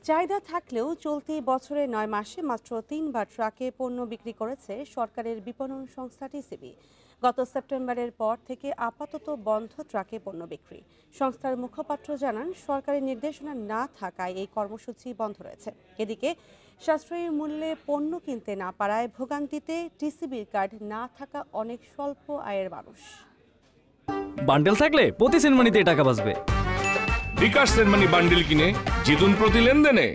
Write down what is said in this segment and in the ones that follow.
চাহিদা থাকলেও চলতি বছরে ৯ মাসে মাত্র ৩বার ট্রাকে পণ্য বিক্রি করেছে সরকারের বিপণন সংস্থা টিসিবি। গত সেপ্টেম্বরের পর থেকে আপাতত বন্ধ ট্রাকে পণ্য বিক্রি। সংস্থার মুখপাত্র জানান, সরকারি নির্দেশনা না থাকায় এই কর্মসূচি বন্ধ রয়েছে। এদিকে সাশ্রয়ী মূল্যে পণ্য কিনতে না পারায় ভোগান্তিতে টিসিবির কার্ড না থাকা অনেক স্বল্প আয়ের মানুষ। বান্ডেল থাকলে প্রতি সেনমানিতে টাকা বাঁচবে। বিকাশ সেনমানি বান্ডেল কিনে জিতুন প্রতি লেনদেনে।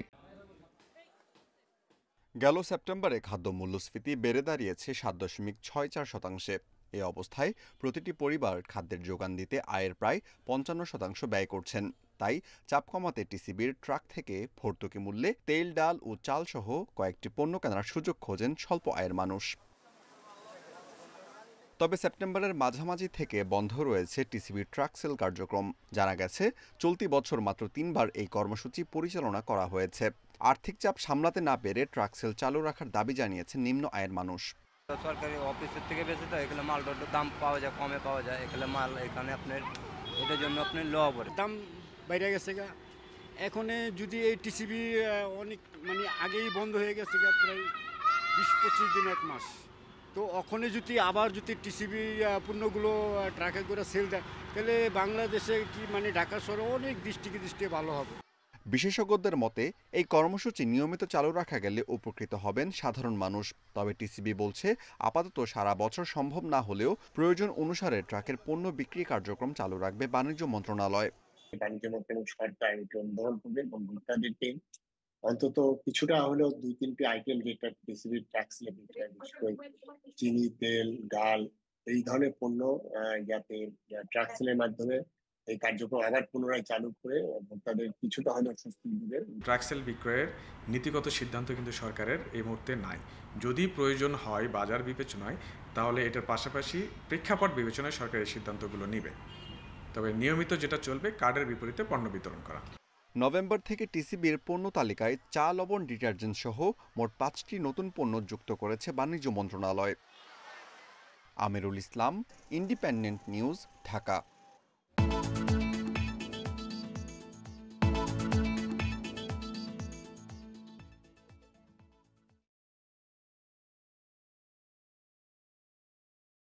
গেল সেপ্টেম্বরে খাদ্য মূল্যস্ফীতি বেড়ে দাঁড়িয়েছে ৭.৬৪%। এ অবস্থায় প্রতিটি পরিবার খাদ্যের যোগান দিতে আয়ের প্রায় ৫৫% ব্যয় করছেন। তাই চাপ কমাতে টিসিবির ট্রাক থেকে ভর্তুকি মূল্যে তেল, ডাল ও চাল সহ কয়েকটি পণ্য কেনার সুযোগ খোঁজেন স্বল্প আয়ের মানুষ। তবে সেপ্টেম্বরের মাঝামাঝি থেকে বন্ধ রয়েছে টিসিবির ট্রাক সেল কার্যক্রম। জানা গেছে, চলতি বছর মাত্র ৩বার এই কর্মসূচি পরিচালনা করা হয়েছে। আর্থিক চাপ সামলাতে না পেরে ট্রাক সেল চালু রাখার দাবি জানিয়েছেন নিম্ন আয়ের মানুষ। সরকারি অফিসের থেকে বেশি তো এখানে মালটার দাম পাওয়া যায়, কমে পাওয়া যায়। এখানে মাল এখানে আপনার এটার জন্য আপনার লো পড়ে, দাম বাইরে গেছে গা। এখন যদি এই টিসিবি অনেক আগেই বন্ধ হয়ে গেছে গা, প্রায় ২০-২৫ দিন, ১ মাস। তো ওখানে আবার যদি টিসিবি পণ্যগুলো ট্রাকে করে সেল দেয়, তাহলে বাংলাদেশে কি ঢাকা শহরে অনেক দৃষ্টি ভালো হবে। বিশেষজ্ঞদের মতে, এই কর্মসূচি নিয়মিত চালু রাখা গেলে উপকৃত হবেন সাধারণ মানুষ। তবে টিসিবি বলছে, আপাতত সারা বছর সম্ভব না হলেও প্রয়োজন অনুসারে ট্রাকের পণ্য বিক্রি কার্যক্রম চালু রাখবে বাণিজ্য মন্ত্রণালয়। বাণিজ্য মন্ত্রণালয় সরকার গ্রহণ করবে এবং ভোক্তাদেরকে অন্তত কিছুটা হলেও ২-৩টি আইটেম, যেটা টিসিবি ট্যাক্স চিনি, তেল, ডাল, এই ধরনের পণ্য যাতে ট্রাক সেলের মাধ্যমে এই কার্যক্রম আবার পুনরায় চালু করে ভোক্তাদের কিছুটা হলেও স্বস্তি দিবে। ট্রাক সেল বিক্রয়ের নীতিগত সিদ্ধান্ত কিন্তু সরকারের এই মুহূর্তে নাই। যদি প্রয়োজন হয় বাজার বিবেচনায়, তাহলে এটার পাশাপাশি প্রেক্ষাপট বিবেচনায় সরকার এই সিদ্ধান্তগুলো নেবে। তবে নিয়মিত যেটা চলবে, কার্ডের বিপরীতে পণ্য বিতরণ করা। নভেম্বর থেকে টিসিবির পণ্য তালিকায় চা, লবণ, ডিটারজেন্ট সহ মোট ৫টি নতুন পণ্য যুক্ত করেছে বাণিজ্য মন্ত্রণালয়। Amirul Islam, independent news, Dhaka.